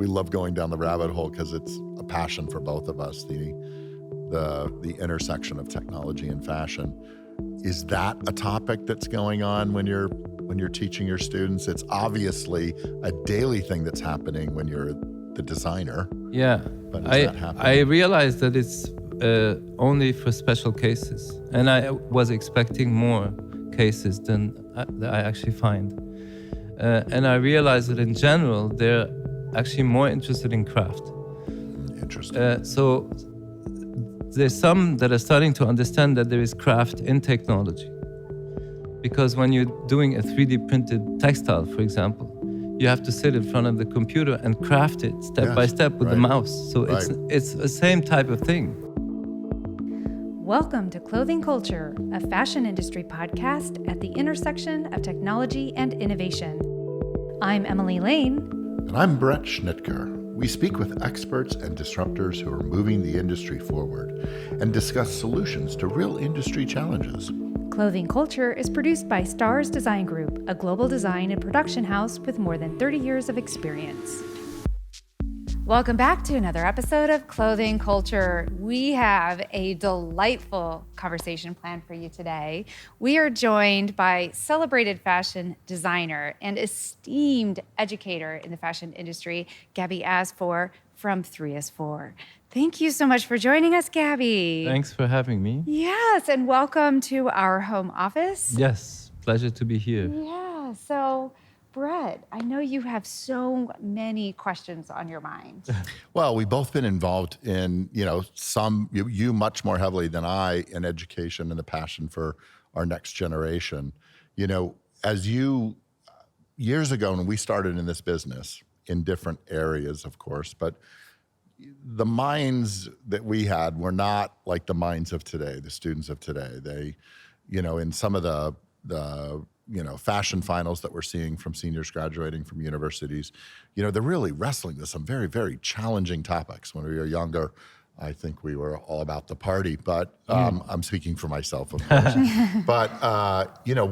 we love going down the rabbit hole because it's a passion for both of us, the intersection of technology and fashion. Is that a topic that's going on when you're teaching your students? It's obviously a daily thing that's happening when you're the designer. Yeah, But is that happening? I realized that it's only for special cases, and I was expecting more cases than I actually find. And I realized that in general, they're actually more interested in craft. Interesting. So there's some that are starting to understand that there is craft in technology. Because when you're doing a 3D printed textile, for example, you have to sit in front of the computer and craft it step by step with the mouse. So it's the same type of thing. Welcome to Clothing Culture, a fashion industry podcast at the intersection of technology and innovation. I'm Emily Lane. And I'm Bret Schnitker. We speak with experts and disruptors who are moving the industry forward and discuss solutions to real industry challenges. Clothing Culture is produced by Stars Design Group, a global design and production house with more than 30 years of experience. Welcome back to another episode of Clothing Culture. We have a delightful conversation planned for you today. We are joined by celebrated fashion designer and esteemed educator in the fashion industry, Gabi Asfour from threeASFOUR. Thank you so much for joining us, Gabi. Thanks for having me. Yes, and welcome to our home office. Yes, pleasure to be here. Yeah, so Bret, I know you have so many questions on your mind. Well, we've both been involved in, you much more heavily than I in education and the passion for our next generation. As you, years ago when we started in this business, in different areas, of course, but the minds that we had were not like the minds of today, the students of today. They, in some of the fashion finals that we're seeing from seniors graduating from universities, they're really wrestling with some very, very challenging topics. When we were younger, I think we were all about the party, but I'm speaking for myself, of course. But,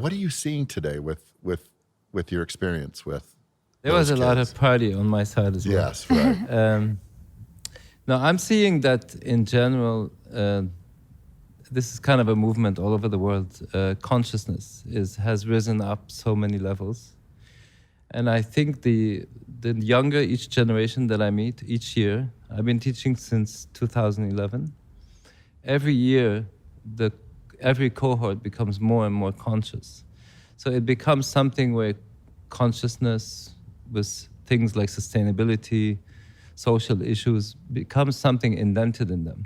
what are you seeing today with your experience with There was a lot kids? of party on my side as well. Yes, right. No, I'm seeing that in general, this is kind of a movement all over the world. Consciousness has risen up so many levels. And I think the younger each generation that I meet each year, I've been teaching since 2011. Every year, every cohort becomes more and more conscious. So it becomes something where consciousness with things like sustainability, social issues, becomes something indented in them.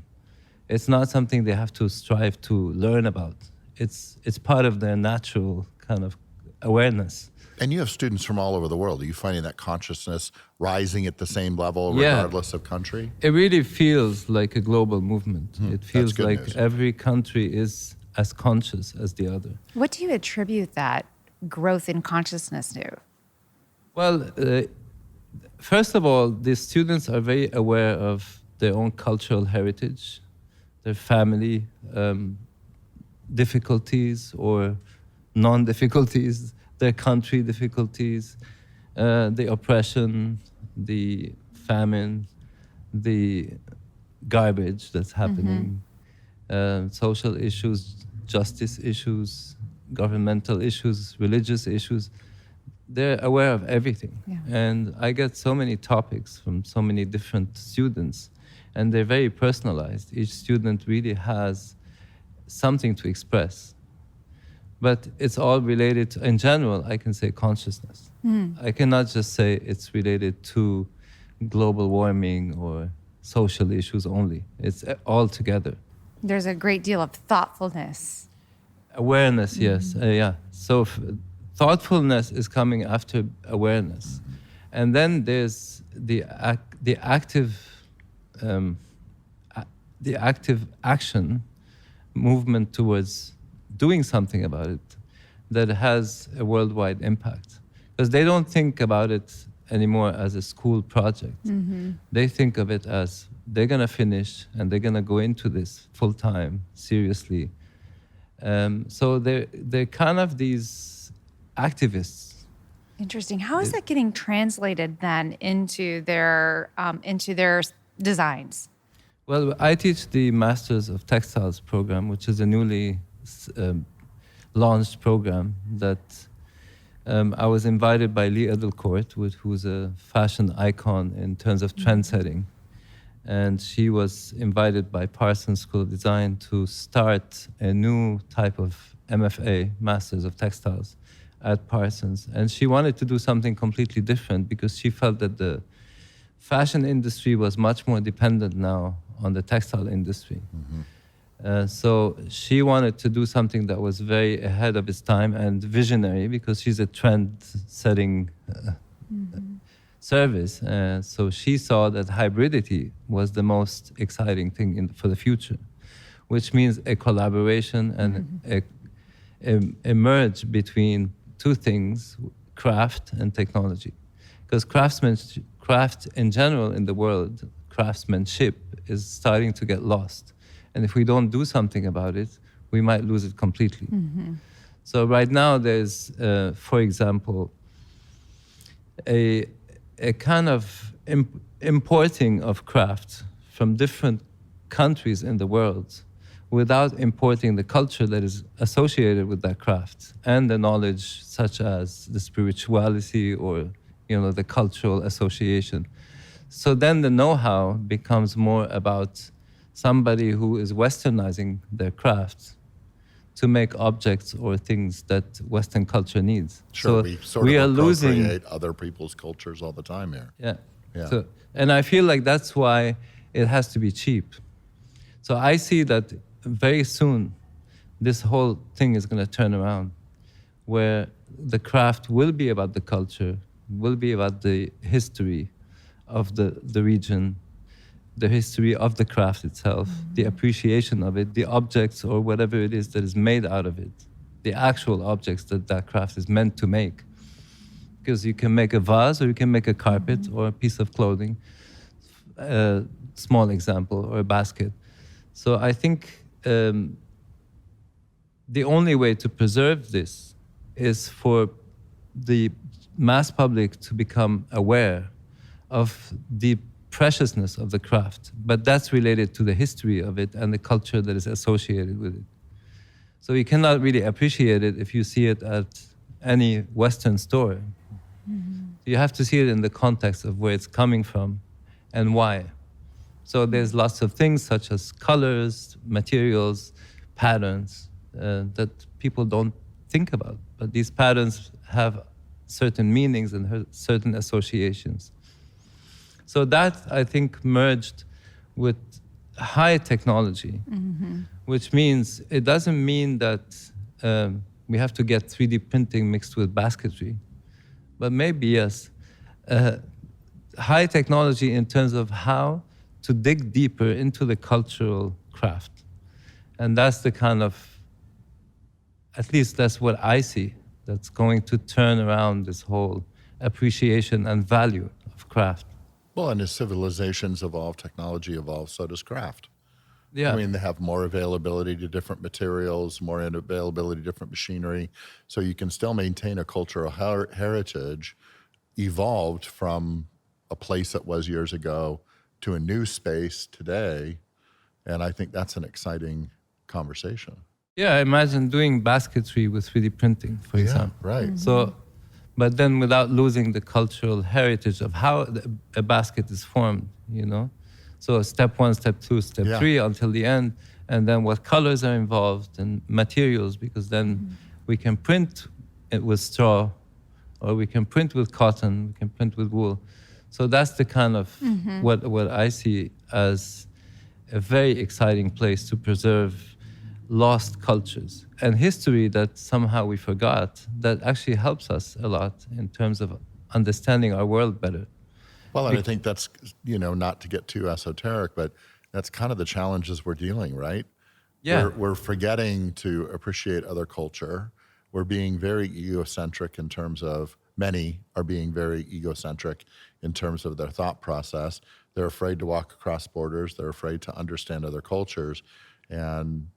It's not something they have to strive to learn about. It's part of their natural kind of awareness. And you have students from all over the world. Are you finding that consciousness rising at the same level regardless of country? It really feels like a global movement. It feels like news. every country is as conscious as the other. What do you attribute that growth in consciousness to? Well, first of all, the students are very aware of their own cultural heritage, their family difficulties or non-difficulties, their country difficulties, the oppression, the famine, the garbage that's happening, social issues, justice issues, governmental issues, religious issues. They're aware of everything. Yeah. And I get so many topics from so many different students, and they're very personalized. Each student really has something to express. But it's all related to, in general, I can say consciousness. I cannot just say it's related to global warming or social issues only. It's all together. There's a great deal of thoughtfulness. Awareness, yes. So thoughtfulness is coming after awareness. And then there's the active action movement towards doing something about it that has a worldwide impact. Because they don't think about it anymore as a school project. They think of it as they're going to finish and they're going to go into this full-time, seriously. So they're kind of these activists Interesting. How is that getting translated then into their designs? Well, I teach the Masters of Textiles program, which is a newly launched program that I was invited by Lee Edelcourt, who's a fashion icon in terms of trend setting. And she was invited by Parson School of Design to start a new type of MFA, Masters of Textiles, at Parsons. And she wanted to do something completely different because she felt that the fashion industry was much more dependent now on the textile industry. So she wanted to do something that was very ahead of its time and visionary because she's a trend-setting service. So she saw that hybridity was the most exciting thing for the future, which means a collaboration and a merge between two things, craft and technology. Because craft in general in the world, craftsmanship is starting to get lost. And if we don't do something about it, we might lose it completely. So right now there's, for example, a kind of importing of craft from different countries in the world without importing the culture that is associated with that craft and the knowledge such as the spirituality or the cultural association. So then the know-how becomes more about somebody who is westernizing their craft to make objects or things that Western culture needs. Sure, so we are losing other people's cultures all the time here. Yeah. So, and I feel like that's why it has to be cheap. So I see that very soon this whole thing is going to turn around, where the craft will be about the culture, will be about the history of the region, the history of the craft itself, the appreciation of it, the objects or whatever it is that is made out of it, the actual objects that craft is meant to make. Because you can make a vase or you can make a carpet or a piece of clothing, a small example, or a basket. So I think the only way to preserve this is for the mass public to become aware of the preciousness of the craft, but that's related to the history of it and the culture that is associated with it. So you cannot really appreciate it if you see it at any Western store. You have to see it in the context of where it's coming from and why. So there's lots of things such as colors, materials, patterns that people don't think about, but these patterns have certain meanings and certain associations. So that, I think, merged with high technology, which means it doesn't mean that we have to get 3D printing mixed with basketry, but maybe, yes, high technology in terms of how to dig deeper into the cultural craft. And that's the kind of, at least that's what I see, that's going to turn around this whole appreciation and value of craft. Well, and as civilizations evolve, technology evolves, so does craft. Yeah. I mean, they have more availability to different materials, more availability to different machinery, so you can still maintain a cultural heritage evolved from a place that was years ago to a new space today. And I think that's an exciting conversation. Yeah, imagine doing basketry with 3D printing, for example. Right. So, but then without losing the cultural heritage of how a basket is formed, So step 1, step 2, step 3 until the end, and then what colors are involved and materials, because then we can print it with straw, or we can print with cotton, we can print with wool. So that's the kind of what I see as a very exciting place to preserve lost cultures and history that somehow we forgot, that actually helps us a lot in terms of understanding our world better. Well, and I think that's, not to get too esoteric, but that's kind of the challenges we're dealing, right? Yeah. We're forgetting to appreciate other culture. We're being very egocentric in terms of, many are being very egocentric in terms of their thought process. They're afraid to walk across borders. They're afraid to understand other cultures. And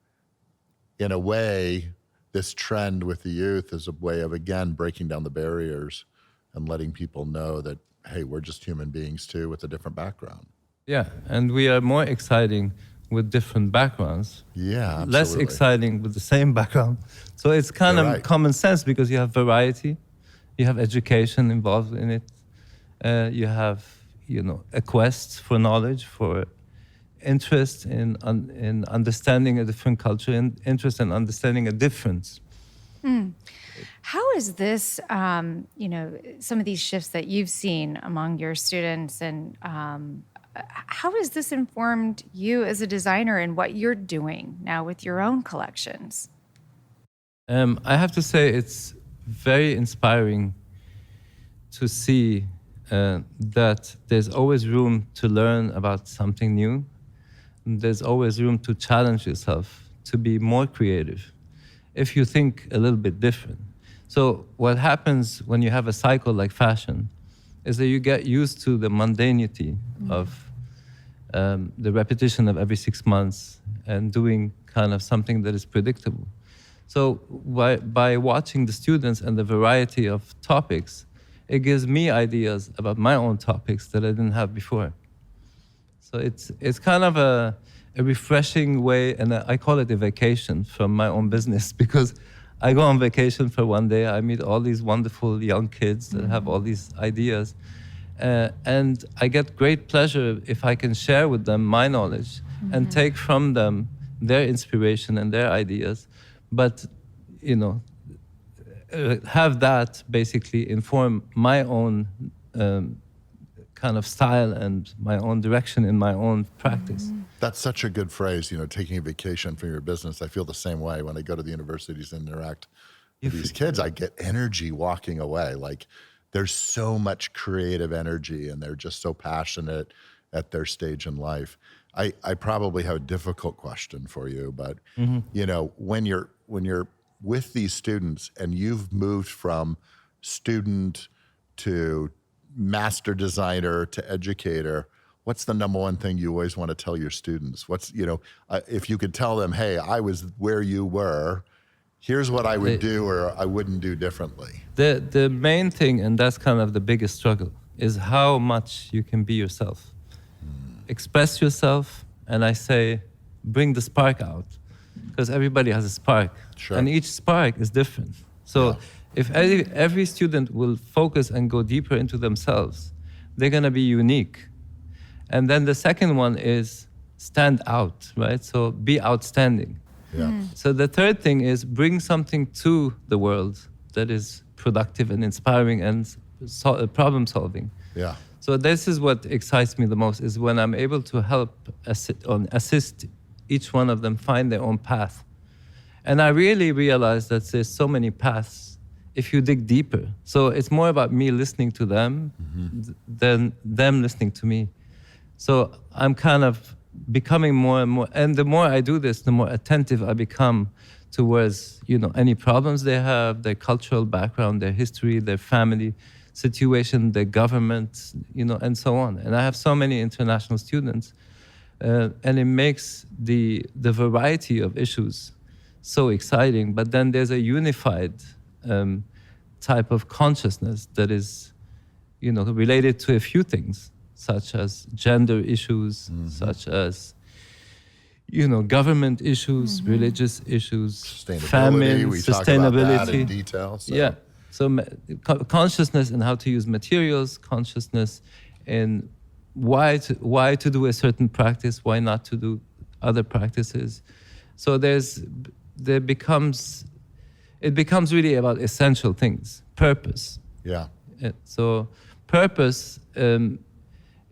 in a way, this trend with the youth is a way of, again, breaking down the barriers and letting people know that, hey, we're just human beings too with a different background. Yeah, and we are more exciting with different backgrounds. Yeah, absolutely. Less exciting with the same background. So it's kind You're of right. common sense because you have variety, you have education involved in it, you have, a quest for knowledge, for interest in understanding a different culture, and interest in understanding a difference. How is this, some of these shifts that you've seen among your students, and how has this informed you as a designer and what you're doing now with your own collections? I have to say it's very inspiring to see that there's always room to learn about something new. There's always room to challenge yourself, to be more creative, if you think a little bit different. So what happens when you have a cycle like fashion is that you get used to the mundanity of the repetition of every 6 months and doing kind of something that is predictable. So by watching the students and the variety of topics, it gives me ideas about my own topics that I didn't have before. So it's kind of a refreshing way, and I call it a vacation from my own business, because I go on vacation for one day, I meet all these wonderful young kids that have all these ideas, and I get great pleasure if I can share with them my knowledge and take from them their inspiration and their ideas, but have that basically inform my own kind of style and my own direction in my own practice. That's such a good phrase, taking a vacation from your business. I feel the same way when I go to the universities and interact with these kids. I get energy walking away. Like, there's so much creative energy, and they're just so passionate at their stage in life. I probably have a difficult question for you, but when you're with these students and you've moved from student to master designer to educator, what's the number one thing you always want to tell your students? If you could tell them, hey, I was where you were, here's what I would do or I wouldn't do differently. The main thing, and that's kind of the biggest struggle, is how much you can be yourself. Express yourself, and I say, bring the spark out, because everybody has a spark, and each spark is different. So if every student will focus and go deeper into themselves, they're going to be unique. And then the second one is stand out, right? So be outstanding. Yeah. So the third thing is bring something to the world that is productive and inspiring and problem solving. Yeah. So this is what excites me the most, is when I'm able to help assist each one of them find their own path. And I really realize that there's so many paths if you dig deeper. So it's more about me listening to them than them listening to me. So I'm kind of becoming more and more, and the more I do this, the more attentive I become towards, any problems they have, their cultural background, their history, their family situation, their government, and so on. And I have so many international students, and it makes the variety of issues so exciting. But then there's a unified type of consciousness that is, related to a few things, such as gender issues, such as, government issues, religious issues, famine, we sustainability. talk about that in detail. So. Yeah. So consciousness in how to use materials, consciousness in why to do a certain practice, why not to do other practices. So it becomes really about essential things, purpose. Yeah. So purpose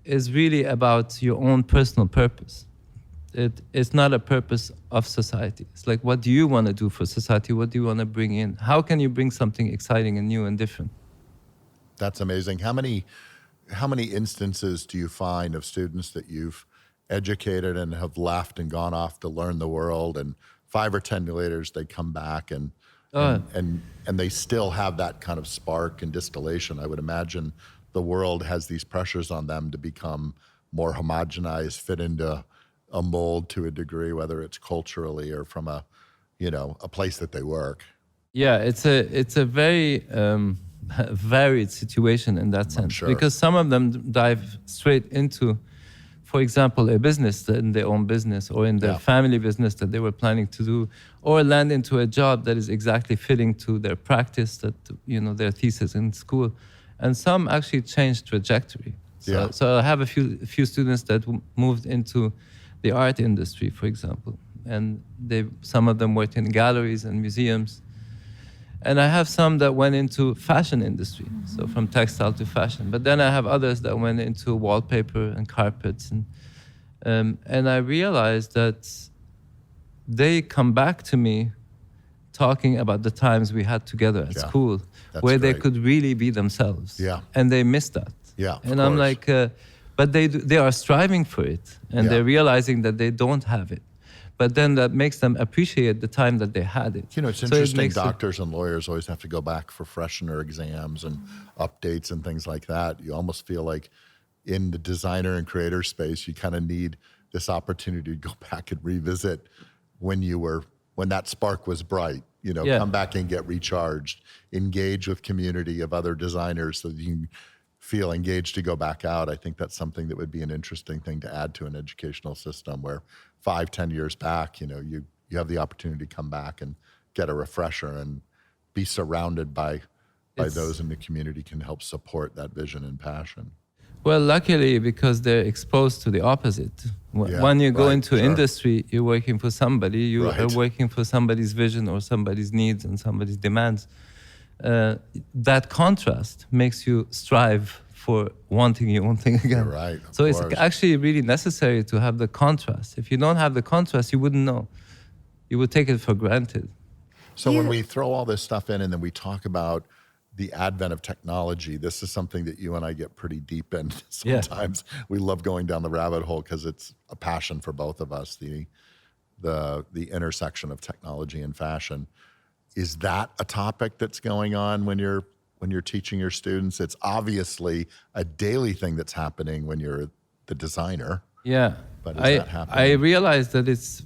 is really about your own personal purpose. It's not a purpose of society. It's like, what do you want to do for society? What do you want to bring in? How can you bring something exciting and new and different? That's amazing. How many instances do you find of students that you've educated and have left and gone off to learn the world, and 5 or 10 years later they come back and they still have that kind of spark and distillation? I would imagine the world has these pressures on them to become more homogenized, fit into a mold to a degree, whether it's culturally or from a place that they work. Yeah, it's a very varied situation in that sense. sure. Because some of them dive straight into, for example, a business in their own business or in their Yeah. family business that they were planning to do, or land into a job that is exactly fitting to their practice, that their thesis in school, and some actually changed trajectory. So I have a few students that moved into the art industry, for example, and some of them worked in galleries and museums. And I have some that went into fashion industry, so from textile to fashion. But then I have others that went into wallpaper and carpets, and I realized that they come back to me talking about the times we had together at school, where they great. could really be themselves. Yeah. And they miss that. Yeah, and I'm like, but they are striving for it, and they're realizing that they don't have it. But then that makes them appreciate the time that they had it. It's interesting, doctors and lawyers always have to go back for freshener exams and updates and things like that. You almost feel like in the designer and creator space, you kind of need this opportunity to go back and revisit when that spark was bright, come back and get recharged, engage with community of other designers so that you can feel engaged to go back out. I think that's something that would be an interesting thing to add to an educational system where 5-10 years back, you have the opportunity to come back and get a refresher and be surrounded by those in the community can help support that vision and passion. Well, luckily, because they're exposed to the opposite. When you go into industry, you're working for somebody. You are working for somebody's vision or somebody's needs and somebody's demands. That contrast makes you strive for wanting your own thing again. You're right. So it's actually really necessary to have the contrast. If you don't have the contrast, you wouldn't know. You would take it for granted. So when we throw all this stuff in and then we talk about the advent of technology, this is something that you and I get pretty deep in. Sometimes we love going down the rabbit hole because it's a passion for both of us, the intersection of technology and fashion. Is that a topic that's going on when you're teaching your students? It's obviously a daily thing that's happening when you're the designer. Yeah, but is that happening? I realized that it's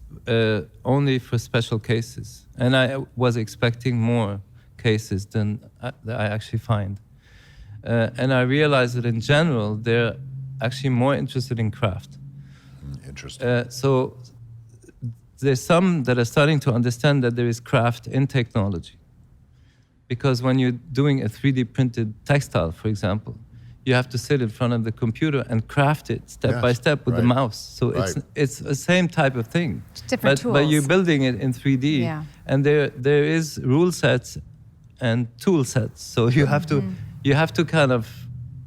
only for special cases, and I was expecting more cases than I actually find. And I realized that in general, they're actually more interested in craft. Interesting. So there's some that are starting to understand that there is craft in technology. Because when you're doing a 3D printed textile, for example, you have to sit in front of the computer and craft it step by step with the mouse. So it's the same type of thing. It's different tools. But you're building it in 3D. And there is rule sets and tool sets. So you have to kind of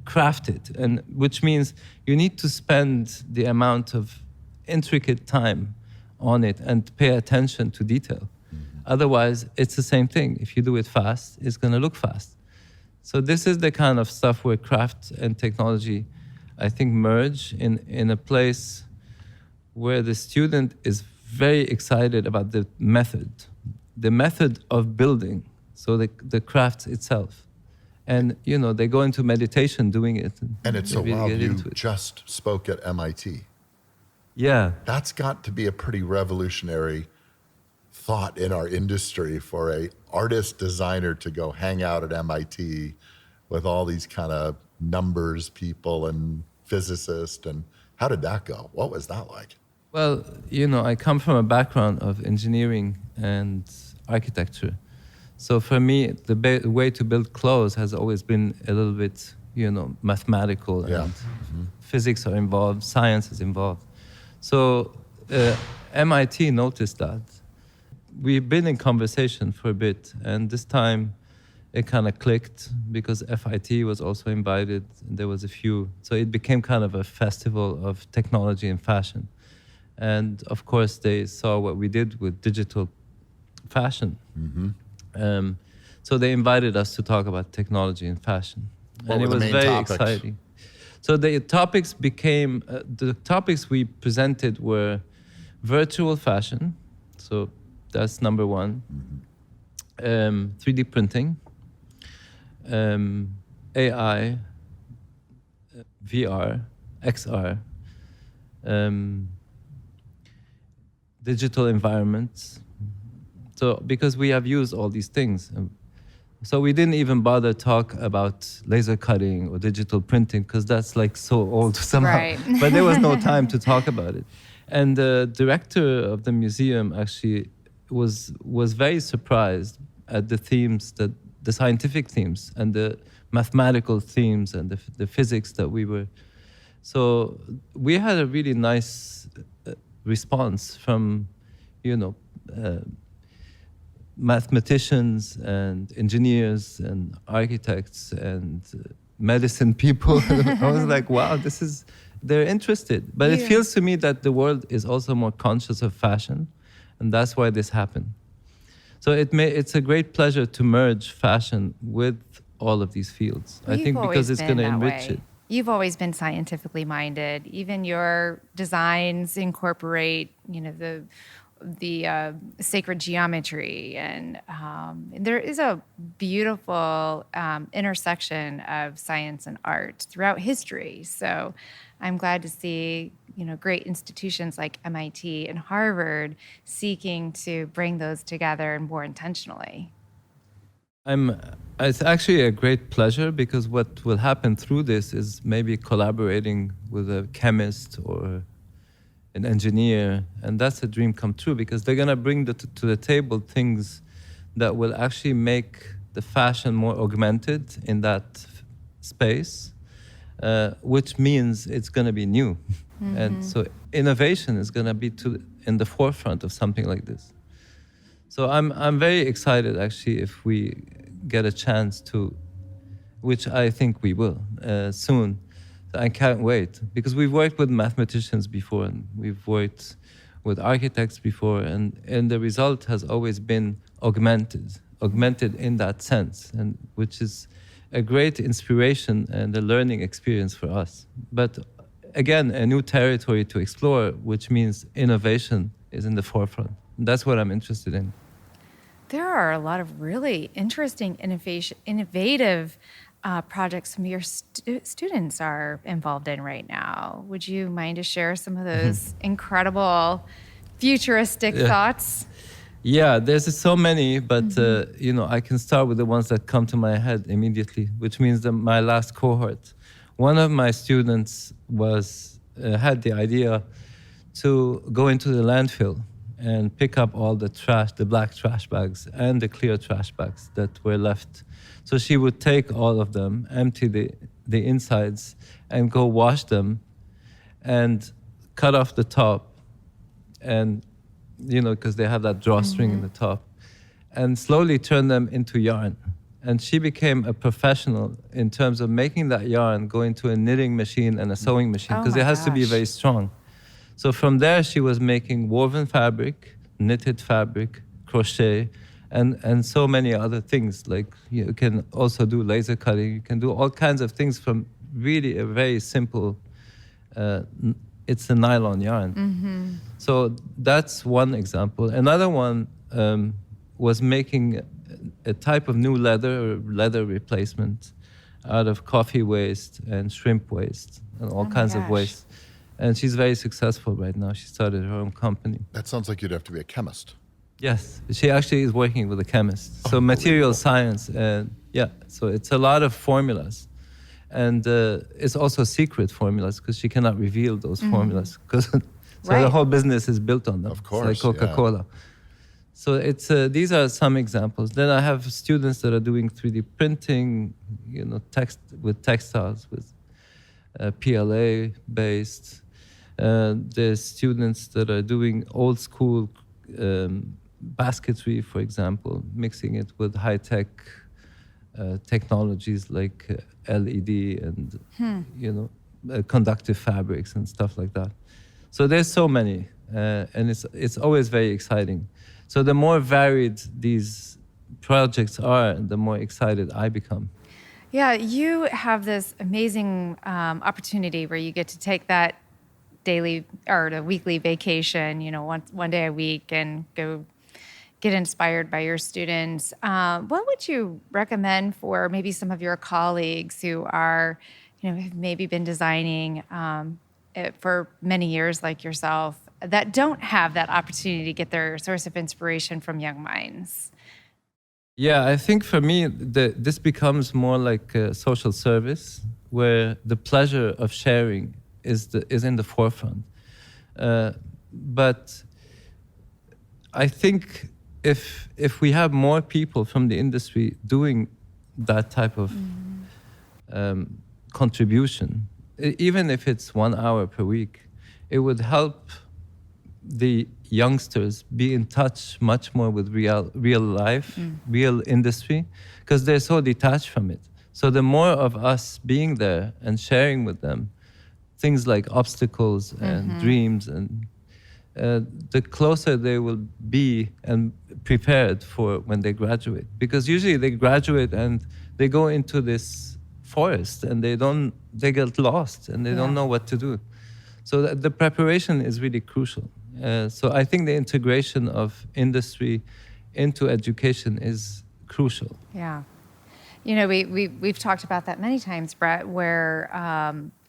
craft it, and which means you need to spend the amount of intricate time on it and pay attention to detail. Otherwise, it's the same thing. If you do it fast, it's going to look fast. So this is the kind of stuff where craft and technology, I think, merge in a place where the student is very excited about the method of building, so the craft itself. And, they go into meditation doing it. And it's so wild. You just spoke at MIT. Yeah. That's got to be a pretty revolutionary thought in our industry for a artist designer to go hang out at MIT with all these kind of numbers people and physicists. And how did that go? What was that like? Well, I come from a background of engineering and architecture. So for me, the way to build clothes has always been a little bit, mathematical, and physics are involved, science is involved. So MIT noticed that. We've been in conversation for a bit, and this time it kind of clicked because FIT was also invited, and there was a few. So it became kind of a festival of technology and fashion. And of course, they saw what we did with digital fashion. So they invited us to talk about technology and fashion. And it was very exciting. So the topics became, the topics we presented were virtual fashion. So that's number one. 3D printing, AI, VR, XR, digital environments. So because we have used all these things, So we didn't even bother talk about laser cutting or digital printing because that's like so old somehow. Right. But there was no time to talk about it. And the director of the museum actually was very surprised at the themes, the scientific themes and the mathematical themes and the physics that we were. So we had a really nice response from, mathematicians and engineers and architects and medicine people. I was like, wow, they're interested. But it feels to me that the world is also more conscious of fashion, and that's why this happened. So it's a great pleasure to merge fashion with all of these fields. I think because it's going to enrich it. You've always been scientifically minded. Even your designs incorporate, the sacred geometry, and there is a beautiful intersection of science and art throughout history. So I'm glad to see, great institutions like MIT and Harvard seeking to bring those together more intentionally. It's actually a great pleasure because what will happen through this is maybe collaborating with a chemist or an engineer, and that's a dream come true because they're gonna bring to the table things that will actually make the fashion more augmented in that space, which means it's gonna be new. Mm-hmm. And so innovation is gonna be in the forefront of something like this. So I'm very excited actually if we get a chance to, which I think we will soon. I can't wait because we've worked with mathematicians before and we've worked with architects before, and the result has always been augmented in that sense, and which is a great inspiration and a learning experience for us. But again, a new territory to explore, which means innovation is in the forefront. That's what I'm interested in. There are a lot of really interesting, innovative projects some of your students are involved in right now. Would you mind to share some of those incredible futuristic thoughts? Yeah, there's so many, but I can start with the ones that come to my head immediately, which means that my last cohort. One of my students had the idea to go into the landfill and pick up all the trash, the black trash bags and the clear trash bags that were left. So she would take all of them, empty the insides, and go wash them and cut off the top. And, because they have that drawstring in the top, and slowly turn them into yarn. And she became a professional in terms of making that yarn go into a knitting machine and a sewing machine, because it has to be very strong. So from there, she was making woven fabric, knitted fabric, crochet, and so many other things. Like you can also do laser cutting. You can do all kinds of things from really a very simple, it's a nylon yarn. Mm-hmm. So that's one example. Another one was making a type of new leather or leather replacement out of coffee waste and shrimp waste and all kinds of waste. And she's very successful right now. She started her own company. That sounds like you'd have to be a chemist. Yes, she actually is working with a chemist. So material science, and so it's a lot of formulas. And it's also secret formulas because she cannot reveal those formulas. So the whole business is built on them. Of course, it's like Coca-Cola. So these are some examples. Then I have students that are doing 3D printing, with textiles, with PLA based. There's students that are doing old school basketry, for example, mixing it with high-tech technologies like LED and conductive fabrics and stuff like that. So there's so many, and it's always very exciting. So the more varied these projects are, the more excited I become. Yeah, you have this amazing opportunity where you get to take that daily or the weekly vacation, one day a week, and go get inspired by your students. What would you recommend for maybe some of your colleagues who are, have maybe been designing for many years like yourself that don't have that opportunity to get their source of inspiration from young minds? Yeah, I think for me, this becomes more like a social service where the pleasure of sharing is in the forefront. But I think if we have more people from the industry doing that type of contribution, even if it's 1 hour per week, it would help the youngsters be in touch much more with real life, real industry, because they're so detached from it. So the more of us being there and sharing with them things like obstacles and dreams, and the closer they will be and prepared for when they graduate. Because usually they graduate and they go into this forest and they get lost and they don't know what to do. So the preparation is really crucial. So I think the integration of industry into education is crucial. Yeah. You know, we've talked about that many times, Bret, where,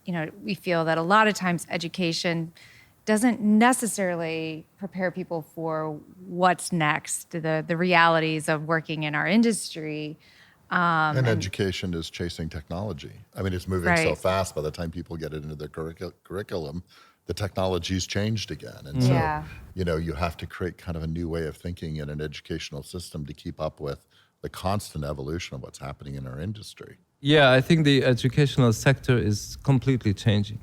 you know, we feel that a lot of times education doesn't necessarily prepare people for what's next, the realities of working in our industry. And education is chasing technology. I mean, it's moving so fast by the time people get it into their curriculum, the technology's changed again. And so, you know, you have to create kind of a new way of thinking in an educational system to keep up with the constant evolution of what's happening in our industry. Yeah, I think the educational sector is completely changing.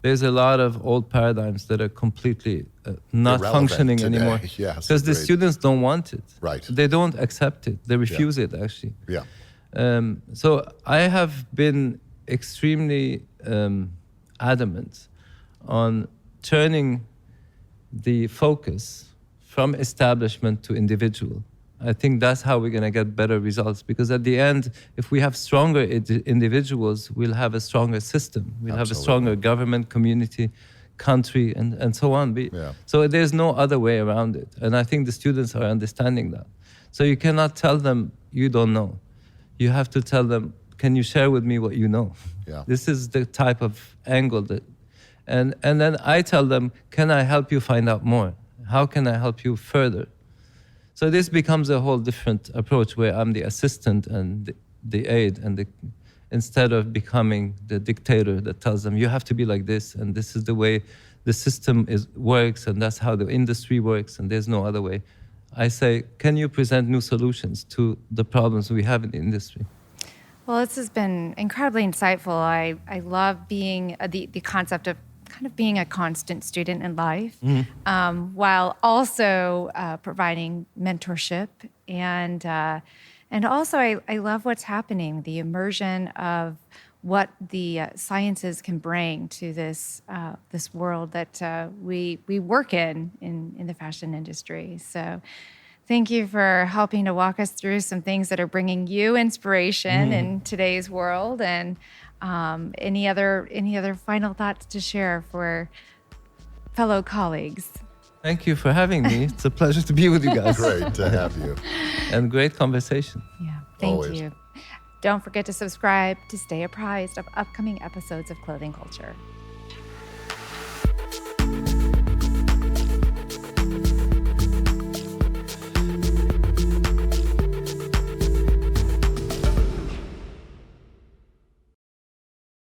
There's a lot of old paradigms that are completely not functioning today. anymore. Yes, because the students don't want it. Right. They don't accept it. They refuse it, actually. Yeah. So I have been extremely adamant on turning the focus from establishment to individual. I think that's how we're going to get better results, because at the end, if we have stronger individuals, we'll have a stronger system. We'll have a stronger government, community, country, and so on. So there's no other way around it. And I think the students are understanding that. So you cannot tell them you don't know. You have to tell them, can you share with me what you know? Yeah. This is the type of angle that, and then I tell them, can I help you find out more? How can I help you further? So this becomes a whole different approach where I'm the assistant and the aide, and instead of becoming the dictator that tells them, you have to be like this, and this is the way the system works, and that's how the industry works, and there's no other way. I say, can you present new solutions to the problems we have in the industry? Well, this has been incredibly insightful. I love being the concept of kind of being a constant student in life, while also providing mentorship. And also, I love what's happening, the immersion of what the sciences can bring to this world that we work in the fashion industry. So thank you for helping to walk us through some things that are bringing you inspiration in today's world. And any other final thoughts to share for fellow colleagues? Thank you for having me. It's a pleasure to be with you guys. Great to have you. And great conversation. Yeah, thank Always. you. Don't forget to subscribe to stay apprised of upcoming episodes of Clothing Culture.